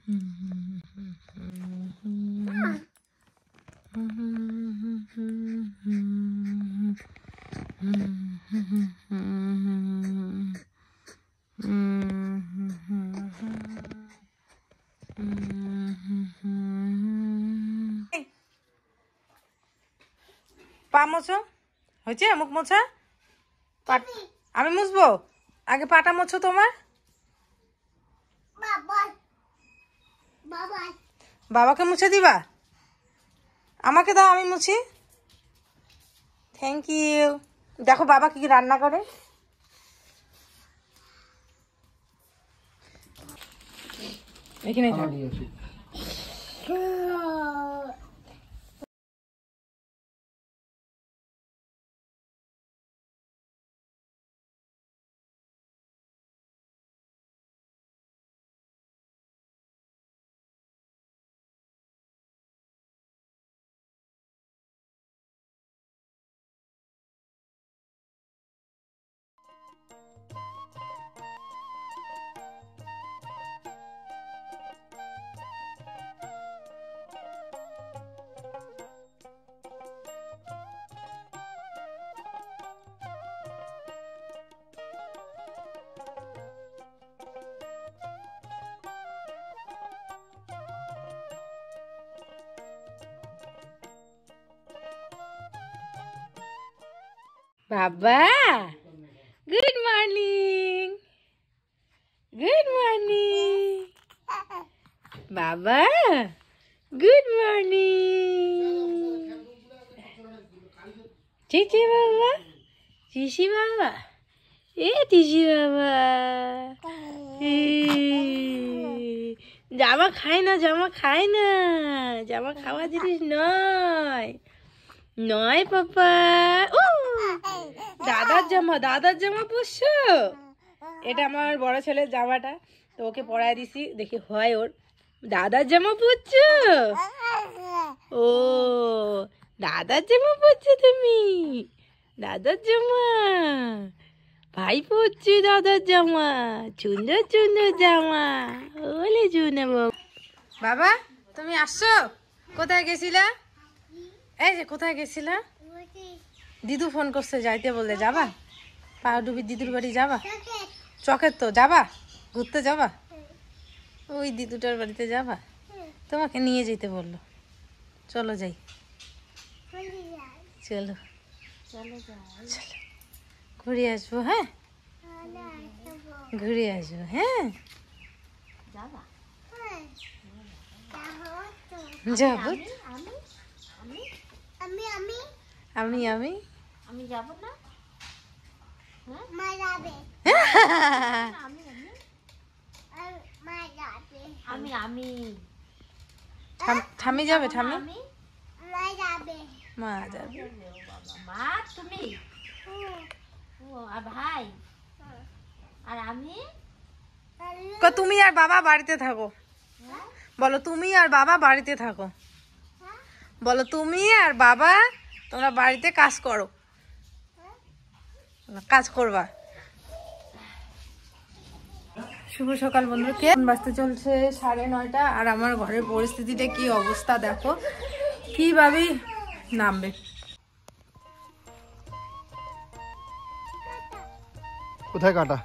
পা মোছো হয়েছে, মুখ মোছা। আমি মুছবো, আগে পাটা মোছো তোমার। বাবাকে মুছে দিবা? আমাকে দাও, আমি মুছি। Thank you. দেখো বাবা কি রান্না করে। এখানে বাবা গুড মর্নিং, গুড মর্নিং বাবা, গুড মর্নিং। চিচি বাবা, চিসি বাবা, এ চিসি বাবা। জামা খায় না, জামা খায় না, জামা খাওয়া জিনিস নয়, নয় পাপা। ও দাদার জামা, দাদার জামা পরছো? এটা আমার বড় ছেলের জামাটা, তো ওকে পরায় দিছি, দেখি হয় ওর। দাদার জামা পরছো? ও দাদার জামা পরছো তুমি? দাদার জামা, ভাই পরছে দাদার জামা, সুন্দর সুন্দর জামা। ওলে জুনে বাবা, তুমি আসছো? কোথায় গেছিলা? এই যে কোথায় গেছিলা? দিদু ফোন করছে, যাইতে বললে, যাবা? পাউডুবি দিদুর বাড়ি যাবা? চকের তো যাবা, ঘুরতে যাবা? ওই দিদুটার বাড়িতে যাবা? তোমাকে নিয়ে যেতে বললো, চলো যাই। চলো চলো চলো, ঘুরে আসবো। হ্যাঁ ঘুরে আসবো। হ্যাঁ যাবো। আমি আমি আমি যাব না, মা যাবে। আমি আমি ঠামি যাবে, ঠামি মা যাবে, মা যাবে। মা তুমি, ও আর ভাই আর আমি। তুমি আর বাবা বাড়িতে থাকো, বলো তুমি আর বাবা বাড়িতে থাকো, বলো তুমি আর বাবা তোমরা বাড়িতে কাজ করো, কাজ করবা। শুভ সকাল বন্ধুকে, বাজতে চলছে 9:30, আর আমার ঘরের পরিস্থিতিটা কি অবস্থা দেখো, কিভাবে নামবে। কোথায় কাটা?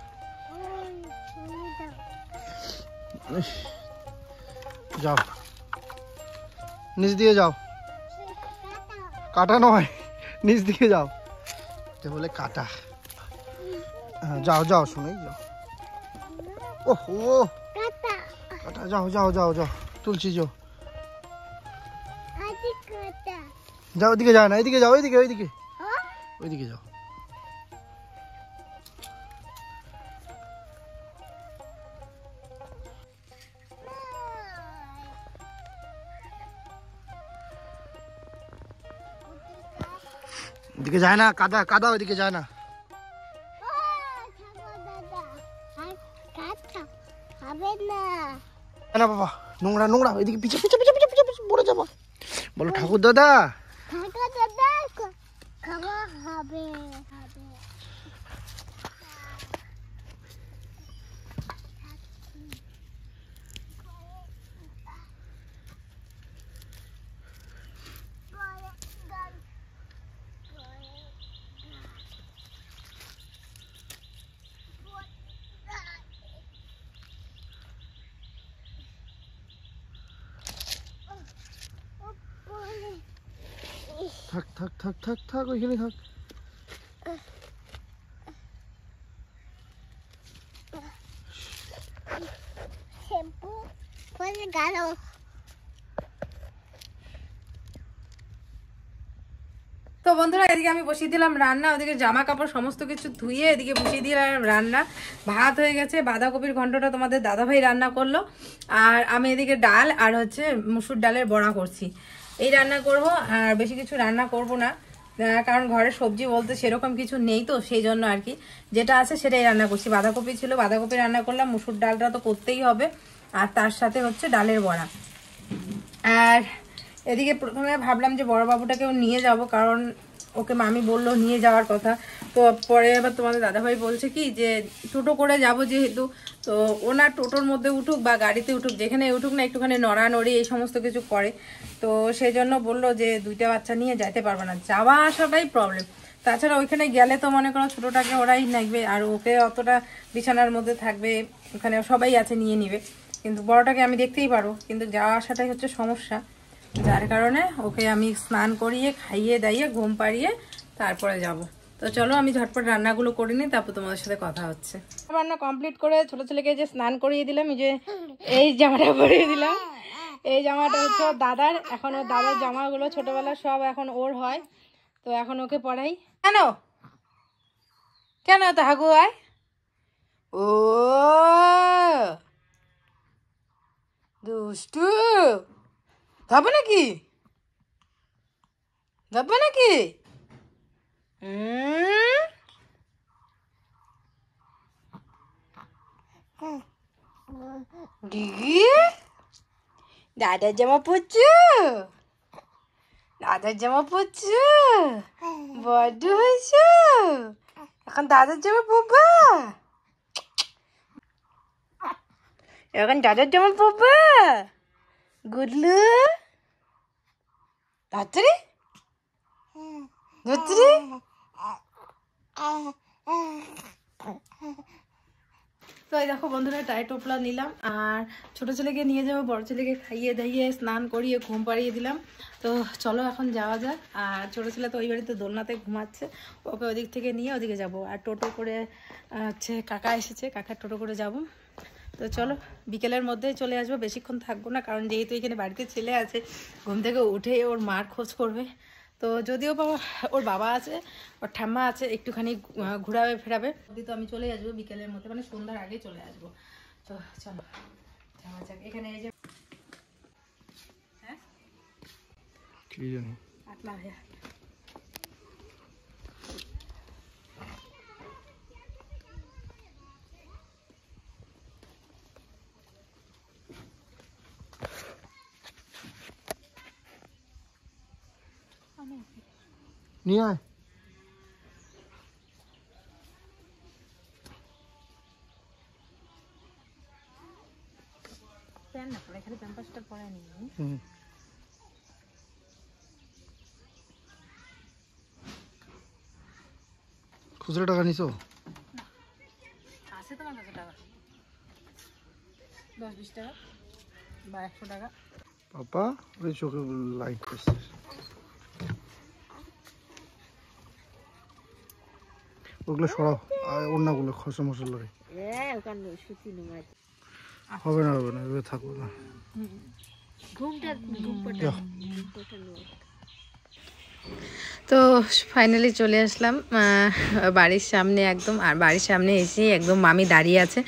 যাও নিচ দিয়ে যাও, কাটা নয় নিচ দিয়ে যাও, বলে কাটা। যাও যাও শুনে যাও। ওহো কাটা, যাও যাও যাও যাও, তুলছি যাও, যাও ওইদিকে যাও না, এদিকে যাও, ওইদিকে ওইদিকে ওইদিকে যাও। ওইদিকে যায় না, কাদা কাদা, ওইদিকে যায় না। না বাবা, নোংরা নোংরা, ওইদিকে পিছে পিছে পিছে পিছে পিছে পিছে পড়ে যাবো। বলো ঠাকুর দাদা, থাক থাক থাক থাক থাক ওইখানে থাক। তো বন্ধুরা এদিকে আমি বসিয়ে দিলাম রান্না, ওদিকে জামা কাপড় সমস্ত কিছু ধুয়ে এদিকে বসিয়ে দিলাম রান্না। ভাত হয়ে গেছে, বাঁধাকপির ঘন্টটা তোমাদের দাদাভাই রান্না করলো, আর আমি এদিকে ডাল আর হচ্ছে মুসুর ডালের বড়া করছি। এই রান্না করব, আর বেশি কিছু রান্না করব না, কারণ ঘরে সবজি বলতে সেরকম কিছু নেই, তো সেই জন্য আর কি যেটা আছে সেটাই রান্না করছি। বাঁধাকপি ছিল, বাঁধাকপি রান্না করলাম, মুসুর ডালটা তো করতেই হবে, আর তার সাথে হচ্ছে ডালের বড়া। আর এদিকে প্রথমে ভাবলাম যে বড় বাবুটাকেও নিয়ে যাব, কারণ ওকে মামি বললো নিয়ে যাওয়ার কথা। তো পরে আবার তোমাদের দাদাভাই বলছে কি যে টোটো করে যাব যেহেতু, তো ওনার টোটোর মধ্যে উঠুক বা গাড়িতে উঠুক, যেখানে উঠুক না একটুখানি নড়ানড়ি এই সমস্ত কিছু করে, তো সেই জন্য বললো যে দুইটা বাচ্চা নিয়ে যাইতে পারবে না, যাওয়া আসাটাই প্রবলেম। তাছাড়া ওইখানে গেলে তো মনে করো ছোটোটাকে ওরাই নাকবে, আর ওকে অতটা বিছানার মধ্যে থাকবে, ওখানে সবাই আছে নিয়ে নিবে, কিন্তু বড়টাকে আমি দেখতেই পারবো, কিন্তু যাওয়া আসাটাই হচ্ছে সমস্যা। যার কারণে ওকে আমি স্নান করিয়ে খাইয়ে দাইয়ে ঘুম পাড়িয়ে তারপরে যাব। তো চলো আমি ঝটপট রান্নাগুলো করে নিই, তারপর তোমাদের সাথে কথা হচ্ছে। রান্না কমপ্লিট করে ছোট ছেলেকে যে স্নান করিয়ে দিলাম, এই জামাটা পরিয়ে দিলাম। এই জামাটা হচ্ছে ওর দাদার, এখন ওর দাদার জামাগুলো ছোটবেলা সব এখন ওর হয়, তো এখন ওকে পরাই। কেন কেন তো হাগু আয়, ও দুষ্টু যাবে নাকি, যাবে নাকি? দাদার জামা পরছো, দাদার জামা পরছো, বড্ড হয়েছ, এখন দাদার জামা পরবা, এখন দাদার জামা পরবা, গুডলু তাড়াতাড়ি তাড়াতাড়ি। তো এই দেখো বন্ধুরা টাই টোপলা নিলাম, আর ছোট ছেলেকে নিয়ে যাবো, বড় ছেলেকে খাইয়ে দাইয়ে স্নান করিয়ে ঘুম পাড়িয়ে দিলাম। তো চলো এখন যাওয়া যাক। আর ছোট ছেলে তো ওই বাড়িতে দোলনাতে ঘুমাচ্ছে, ওকে ওদিক থেকে নিয়ে ওদিকে যাব, আর টোটো করে হচ্ছে কাকা এসেছে, কাকার টোটো করে যাব। তো চলো বিকেলের মধ্যেই চলে আসবো, বেশিক্ষণ থাকবো না, কারণ যেহেতু এখানে বাড়িতে ছেলে আছে, ঘুম থেকে উঠে ওর মার খোঁজ করবে। তো যদিও ওর বাবা আছে, ওর ঠাম্মা আছে, একটুখানি ঘুরাবে ফেরাবে, তো আমি চলে আসবো বিকেলের মধ্যে, মানে সন্ধ্যার আগে চলে আসবো। তো চলো যাওয়া যাক। এখানে এই যে হ্যাঁ কি জানি আটলা হয়ে নিয়ে আয়। খুচরো টাকা নিছো? আছে তোমার কাছে টাকা? 10-20 টাকা বা 100 টাকা। পাপা ওই চোখে লাইট করছে। ওগুলো সরাও, আর অন্যগুলো খসে মশা লাগে। হবে না হবে না, এভাবে থাকবো না। তো ফাইনালি চলে আসলাম বাড়ির সামনে একদম, আর বাড়ির সামনে এসে একদম মামি দাঁড়িয়ে আছে,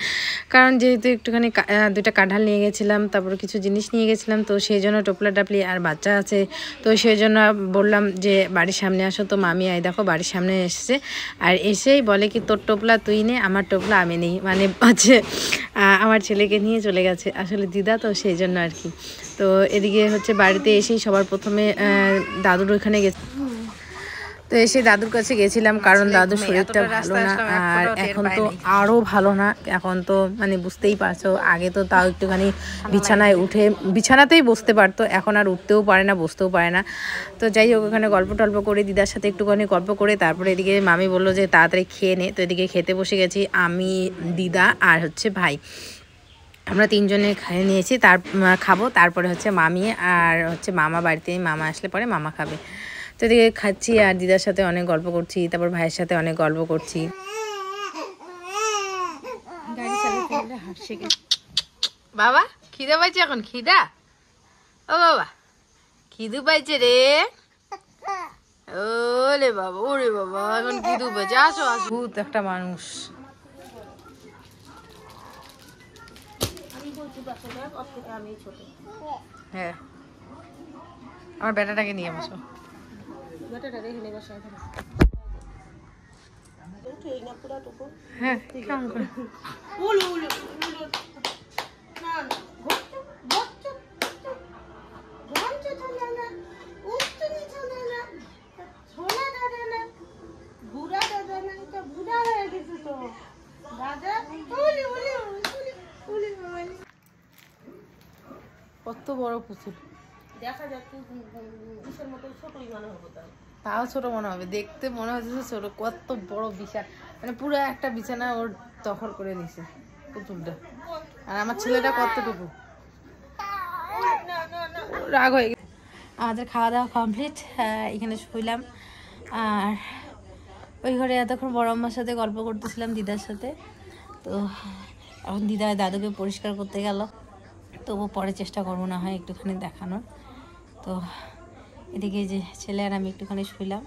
কারণ যেহেতু একটুখানি দুইটা কাঁঠাল নিয়ে গেছিলাম, তারপরে কিছু জিনিস নিয়ে গেছিলাম, তো সেই জন্য টোপলা টাপলি আর বাচ্চা আছে, তো সেই জন্য বললাম যে বাড়ির সামনে আসো। তো মামি আই দেখো বাড়ির সামনে এসেছে, আর এসেই বলে কি তোর টোপলা তুই নে, আমার টোপলা আমি নেই, মানে হচ্ছে আমার ছেলেকে নিয়ে চলে গেছে, আসলে দিদা তো সেই জন্য আর কি। তো এদিকে হচ্ছে বাড়িতে এসেই সবার প্রথমে দাদুর ওইখানে গেছে, তো এসে দাদুর কাছে গেছিলাম, কারণ দাদুর শরীরটা ভালো না, আর এখন তো আরও ভালো না, এখন তো মানে বুঝতেই পারছো, আগে তো তাও একটুখানি বিছানায় উঠে বিছানাতেই বসতে পারতো, এখন আর উঠতেও পারে না, বসতেও পারে না। তো যাই হোক ওখানে গল্প টল্প করে দিদার সাথে একটুখানি গল্প করে তারপরে এদিকে মামি বললো যে তাড়াতাড়ি খেয়ে নে। তো এদিকে খেতে বসে গেছি আমি, দিদা আর হচ্ছে ভাই, আমরা তিনজনে খেয়ে নিয়েছি, খাবো, তারপরে হচ্ছে মামি আর হচ্ছে মামা বাড়িতে, মামা আসলে পরে মামা খাবে। তো তো এদিকে খাচ্ছি আর দিদার সাথে অনেক গল্প করছি, তারপর ভাইয়ের সাথে অনেক গল্প করছি। বাবা খিদে পাইছে এখন? খিদা? ও বাবা খিদু পাইছে রে। ওলে বাবা, ওরে বাবা এখন খিদু পাইছে। আসো আসো। ভূত একটা মানুষ। হ্যাঁ আমার বেটাটাকে নিয়ে বসো। হ্যাঁ কেমন করে কত বড় পুতুল দেখা যাচ্ছে, তাও ছোট মনে হবে, দেখতে মনে হচ্ছে ছোট, কত বড় বিছানা, মানে পুরো একটা বিছানা ওর দখল করে নিছে পুতুলটা। আর আমার ছেলেটা কতটুকু রাগ হয়ে গেছে। আমাদের খাওয়া দাওয়া কমপ্লিট, এখানে শুইলাম। আর ওই ঘরে এতক্ষণ বড় আম্মার সাথে গল্প করতেছিলাম দিদার সাথে। তো এখন দিদা দাদুকে পরিষ্কার করতে গেল, তবু পরে চেষ্টা করবো না হয় একটুখানি দেখানোর। তো এদিকে যে ছেলে আর আমি একটুখানি শুইলাম।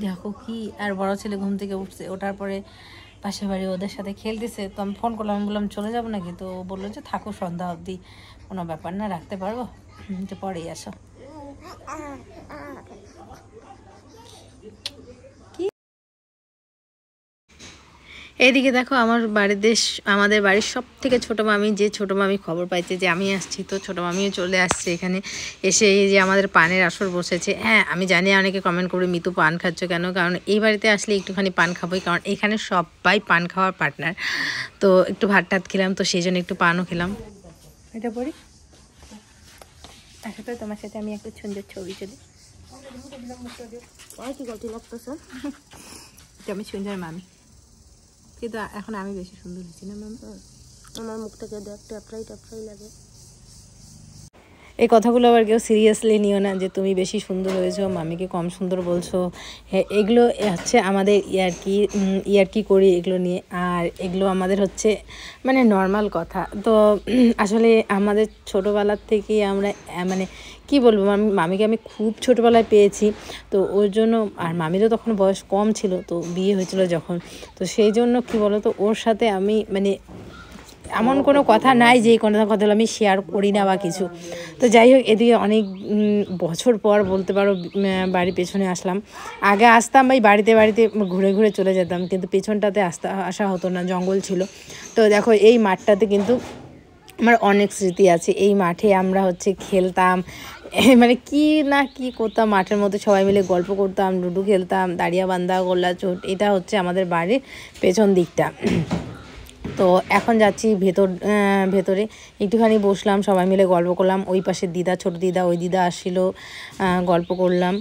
দেখো কি, আর বড় ছেলে ঘুম থেকে উঠছে, ওঠার পরে পাশের বাড়ি ওদের সাথে খেলতেছে। তো আমি ফোন করলাম, আমি বললাম চলে যাবো নাকি? তো বললো যে থাকো সন্ধ্যা অবধি, কোনো ব্যাপার না, রাখতে পারবো, তো পরেই আসো। এইদিকে দেখো আমাদের বাড়ির সব থেকে ছোটো মামি, যে ছোটো মামি খবর পাইছে যে আমি আসছি, তো ছোটো মামিও চলে আসছে এখানে। এসে এই যে আমাদের পানের আসর বসেছে। হ্যাঁ আমি জানি অনেকে কমেন্ট করবে মিতু পান খাচ্ছ কেন, কারণ এই বাড়িতে আসলে একটুখানি পান খাবোই, কারণ এখানে সবাই পান খাওয়ার পার্টনার। তো একটু ভাত টাত খেলাম, তো সেই জন্য একটু পানও খেলাম। এটা পড়ি আসো তো, তোমার সাথে আমি একটু সুন্দর ছবি তুলি। আমি সুন্দর মামি, কিন্তু এখন আমি বেশি সুন্দর হচ্ছি না ম্যাম? আমার মুখটাকে দেখ, ট্যাপড়াই লাগে। এই কথাগুলো আবার কেউ সিরিয়াসলি নিও না যে তুমি বেশি সুন্দর হয়েছো, মামিকে কম সুন্দর বলছো। হ্যাঁ এগুলো হচ্ছে আমাদের ইয়ার্কি করি এগুলো নিয়ে, আর এগুলো আমাদের হচ্ছে মানে নর্মাল কথা। তো আসলে আমাদের ছোটোবেলার থেকেই আমরা মানে কি বলবো, মামিকে আমি খুব ছোটোবেলায় পেয়েছি, তো ওর জন্য, আর মামিরও তখন বয়স কম ছিল, তো বিয়ে হয়েছিল যখন, তো সেই জন্য কি বলো তো ওর সাথে আমি মানে এমন কোনো কথা নাই যে কোনো কথাগুলো আমি শেয়ার করি না বা কিছু। তো যাই হোক, এদিকে অনেক বছর পর বলতে পারো বাড়ির পেছনে আসলাম। আগে আসতাম ভাই বাড়িতে ঘুরে ঘুরে চলে যেতাম, কিন্তু পেছনটাতে আসা হতো না, জঙ্গল ছিল। তো দেখো এই মাঠটাতে কিন্তু আমার অনেক স্মৃতি আছে। এই মাঠে আমরা হচ্ছে খেলতাম, মানে কি না কি করতাম, মাঠের মধ্যে সবাই মিলে গল্প করতাম, লুডো খেলতাম, দাঁড়িয়া বান্ধা, গোল্লা চোট। এটা হচ্ছে আমাদের বাড়ির পেছন দিকটা। তো এখন যাচ্ছি ভেতরে একটুখানি বসলাম, সবাই মিলে গল্প করলাম। ওই পাশে দিদা, ছোট দিদা, ওই দিদা আসছিল, গল্প করলাম।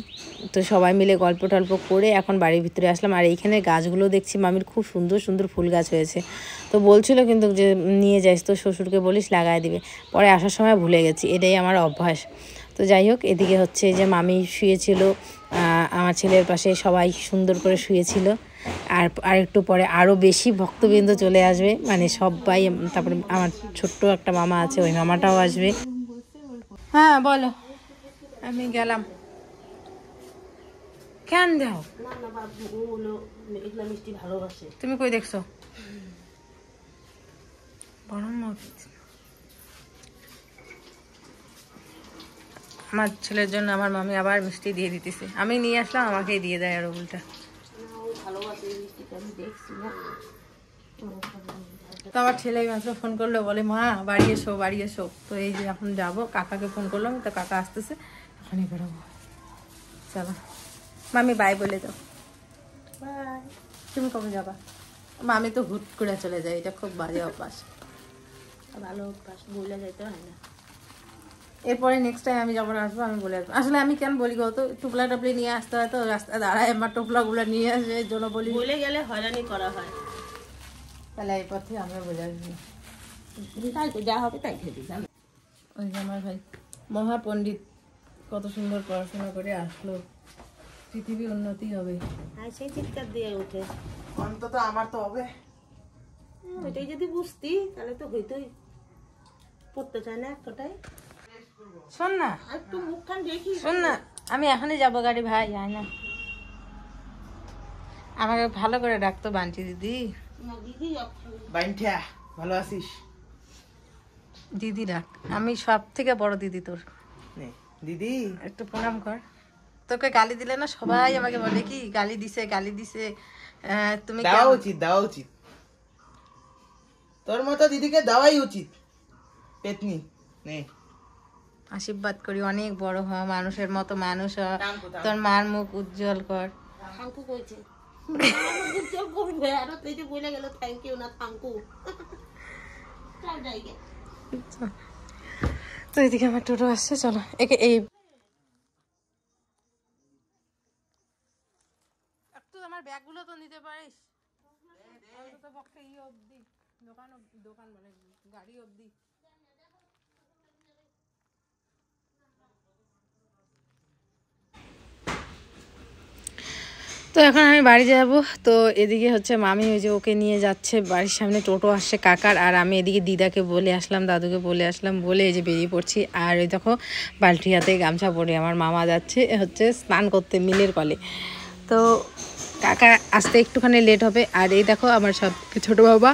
তো সবাই মিলে গল্প টল্প করে এখন বাড়ির ভিতরে আসলাম। আর এইখানে গাছগুলো দেখছি মামির খুব সুন্দর সুন্দর ফুল গাছ হয়েছে। তো বলছিল কিন্তু যে নিয়ে যাইস, তো শ্বশুরকে বলিস লাগাই দিবে। পরে আসার সময় ভুলে গেছি, এটাই আমার অভ্যাস। তো যাই হোক, এদিকে হচ্ছে যে মামি শুয়েছিল, আমার ছেলের পাশে সবাই সুন্দর করে শুয়েছিল। আর একটু পরে আরও বেশি ভক্তবৃন্দ চলে আসবে, মানে সবাই। তারপরে আমার ছোট্ট একটা মামা আছে, ওই মামাটাও আসবে। হ্যাঁ বলো। আমি গেলাম, কেন দাও? তুমি কই দেখছো? আমার ছেলের জন্য আমার মামি আবার মিষ্টি দিয়ে দিতেছে। আমি নিয়ে আসলাম, আমাকেই দিয়ে দেয় আরো উল্টা। তো আমার ছেলে মাত্র ফোন করলো, বলে মা বাড়ি এসো বাড়ি এসো। তো এই যে এখন যাবো, কাকাকে ফোন করলাম, তো কাকা আসতেছে, এখনই বেরোবো। চলো মামি বাই বলে দাও। বাই। তুমি কবে যাবা? মামি তো হুট করে চলে যায়, এটা খুব বাজে অভ্যাস। ভালো অভ্যাস, বলে যাইতে হয় না। এরপরে নেক্সট টাইম আমি যখন আসবো আমি বলে আসবো। আসলে আমি কেন বলি গো, তো টুপলা টাপলি নিয়ে আসতে হয়, তো রাস্তায় দাঁড়ায় আমার টোপলাগুলো নিয়ে আসে, এর জন্য বলি। বলে গেলে হয়রানি করা হয়, তাহলে এই পথে আমরা বলে আসবো। তাই তো যা হবে তাই খেয়ে দিলাম। ওই যে আমার ভাই মহাপণ্ডিত, কত সুন্দর পড়াশোনা করে আসলো, পৃথিবী উন্নতি হবে। আর সেই চিৎকার দিয়ে ওঠে, অন্তত আমার তো হবে। ওইটাই যদি বুঝতি তাহলে তো হইতোই। পড়তে চায় না একটাই। শোন না, আর একটু মুখখান দেখি। শোন না, আমি এখনই যাবো গাড়ি, ভাই আয় না। আমাকে ভালো করে ডাকতো বান্টি দিদি। দিদি বাইনঠা ভালো আছিস? দিদি ডাক, আমি সব থেকে বড় দিদি তোর। নে দিদি একটু প্রণাম কর। তোকে গালি দিলে না সবাই আমাকে বলে কি গালি দিছে গালি দিছে, তুমি দেওয়া উচিত, দেওয়া উচিত। তোর মতো দিদিকে দেওয়াই উচিত। পেতনি নে আশীর্বাদ করি, অনেক বড় হ, মানুষের মতো মানুষ হ, তোর মার মুখ উজ্জ্বল কর। থাঙ্কু কইছে উজ্জ্বল করবে, আর তুই যে বলে গেল থ্যাংক ইউ না থাঙ্কু। চল যাই গে। তো এদিকে আমার টোটো আসছে, চলো একে এই একটু আমার ব্যাগগুলো তো নিতে পারিস, অন্তত পক্ষে ই অবধি, দোকান মানে গাড়ি অবধি। তো এখন আমি বাড়ি যাব। তো এদিকে হচ্ছে মামি ওই যে ওকে নিয়ে যাচ্ছে, বাড়ির সামনে টোটো আসছে কাকার, আর আমি এদিকে দিদাকে বলে আসলাম, দাদুকে বলে আসলাম, বলে এই যে বেরিয়ে পড়ছি। আর ওই দেখো বালতি হাতে গামছা পরে আমার মামা যাচ্ছে হচ্ছে স্নান করতে মিলের কলে। তো কাকা আসতে একটুখানি লেট হবে। আর এই দেখো আমার সব ছোটো বাবা,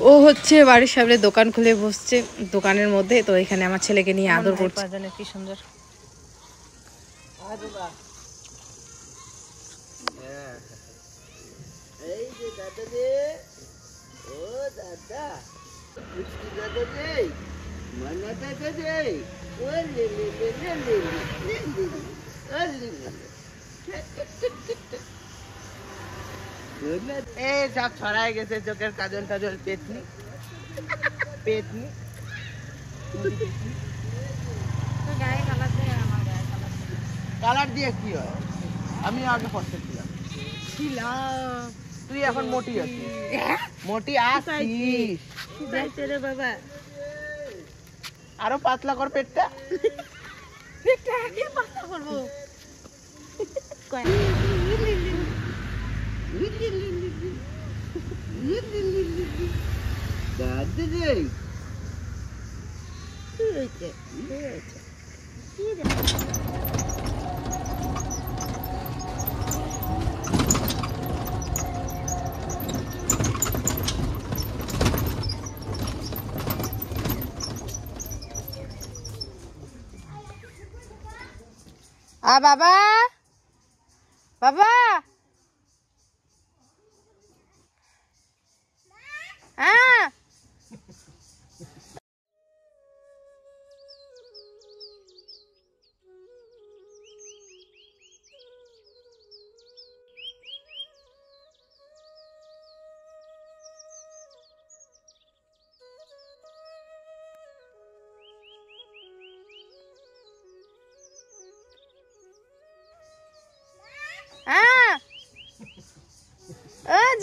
ও হচ্ছে বাড়ির সামনে দোকান খুলে বসছে দোকানের মধ্যে। তো এখানে আমার ছেলেকে নিয়ে আদর করছে, কি সুন্দর। এই যে দাদা রে, ও দাদা, মিষ্টি দাদা রে, মানা দাদা রে, ও লে লে লে লে লে লে লে লে, ও লে লে লে। এই সব ছড়াই গেছে চোখের কাজল টাজল, পেতনি পেতনি। কালার দিয়ে কি হয়? আমি আগে ফসল ছিলাম, তুই এখন মোটি আছিস, মোটি আসছিস রে বাবা, আরো পাতলা কর পেটটা। পাতলা করবো। দাদা রে, কি হয়েছে কি হয়েছে? বাবা বাবা, হ্যাঁ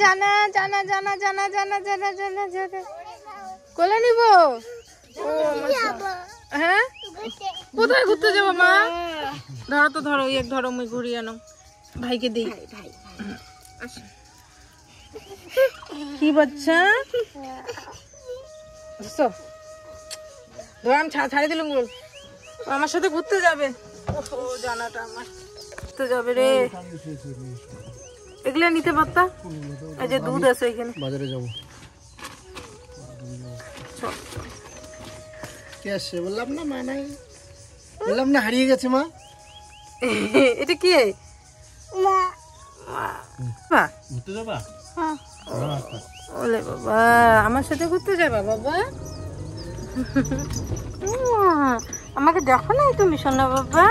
জানা জানা জানা জানা জানা জানা জানা জানা কোলে নিব। হ্যাঁ কোথায় ঘুরতে যাবো মা? ধরো তো, ধরো এক ধরো, মুই ঘুরিয়ে আনো, ভাইকে দিই। কি বাচ্চা, ধর আমি ছাড়ি দিলাম, আমার সাথে ঘুরতে যাবে। ও জানাটা আমার ঘুরতে যাবে রে, এগুলো নিতে পারতা, এই যে দুধ আছে এখানে। বাজারে যাবো, কে আসছে বললাম না, মা নাই, বললাম না হারিয়ে গেছে মা। এটা কি ঘুরতে যাবা? ওলে বাবা, আমার সাথে ঘুরতে যাবা বাবা? আমাকে দেখো নাই তুমি সোনা বাবা,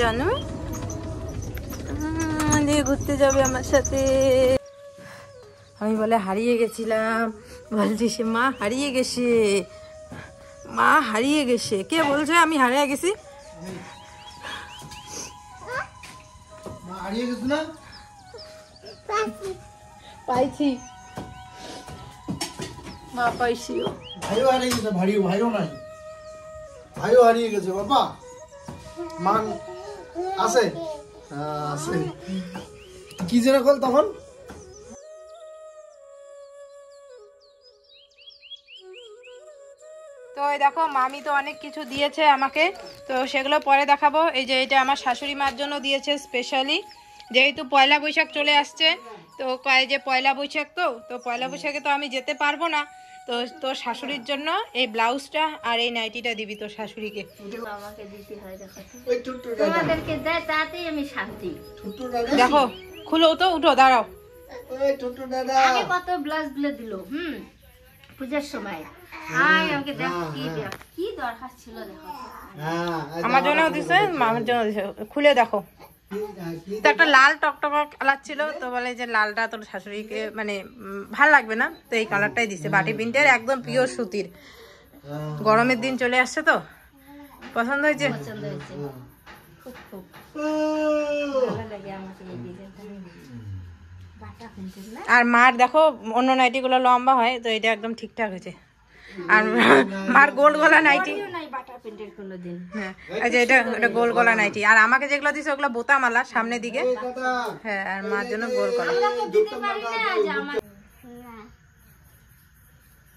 জানো ঘুরতে যাবে আমার সাথে। আমি বলে হারিয়ে গেছিলাম, বলছি সে মা হারিয়ে গেছে, মা হারিয়ে গেছে। কে বলছে আমি হারিয়ে গেছি? মা হারিয়ে গেছে না, পাইছি মা, পাইছি। ভাইও হারিয়ে গেছে, ভাইও নাই। ভাইও হারিয়ে গেছে বাবা। মান আছে আছে কি যেন কল তখন? তো এই দেখো মামি তো অনেক কিছু দিয়েছে আমাকে, তো সেগুলো পরে দেখাবো। এই যে এটা আমার শাশুড়ি মার জন্য দিয়েছে স্পেশালি, যেহেতু পয়লা বৈশাখ চলে আসছে। তো কয় যে পয়লা বৈশাখ, তো পয়লা বৈশাখে তো আমি যেতে পারবো না, তো তোর শাশুড়ির জন্য এই ব্লাউজটা আর এই নাইটিটা দিবি তোর শাশুড়িকে। আমাকে দিতে হয়, দেখো ওই ছোট্ট দাদা, তোমাদেরকে দেয় তাতেই আমি শান্তি। ছোট্ট দাদা, দেখো খুলো তো, উঠো দাঁড়াও। ওই ছোট্ট দাদা আগে কত ব্লাউজ গুলো দিল পূজার সময়। আয় আমাকে দেখ কি দরকার ছিল, দেখো হ্যাঁ আমার জন্য দিছে, মামার জন্য দিছে, খুলে দেখো। তো একটা লাল টকটক কালার ছিল, তো বলে যে লালটা তোর শাশুড়িকে মানে ভাল লাগবে না, তো এই কালারটাই দিছে, বাটি প্রিন্টের একদম পিওর সুতির। গরমের দিন চলে আসছে তো, পছন্দ হয়েছে। পছন্দ হয়েছে খুব খুব ভালো লাগে আমাকে এই ডিজাইনটা। বাটা প্রিন্টের না, আর মার দেখো অন্য নাইটিগুলো লম্বা হয়, তো এটা একদম ঠিকঠাক হয়েছে। আর মার গোল গলা নাইটি নাই বাটা প্রিন্টের কোনোদিন। হ্যাঁ, এই যে এটা গোল গলা নাইটি। আর আমাকে যেগুলো দিছে ওগুলো বোতাম মালা সামনের দিকে, হ্যাঁ, আর মার জন্য গোল গলা। দিতে পারি না যে আমার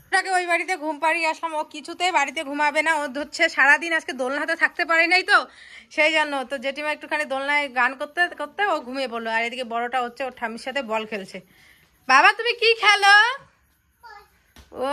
ওটাকে ওই বাড়িতে ঘুম পাড়িয়ে আসলাম, ও কিছুতেই বাড়িতে ঘুমাবে না। ও হচ্ছে সারাদিন আজকে দোলনাতে থাকতে পারে নাই, তো সেই জন্য তো জেঠিমা একটুখানি দোলনায় গান করতে করতে ও ঘুমিয়ে পড়লো। আর এদিকে বড়টা হচ্ছে ওর ঠাম্মির সাথে বল খেলছে। বাবা তুমি কি খেলো? ও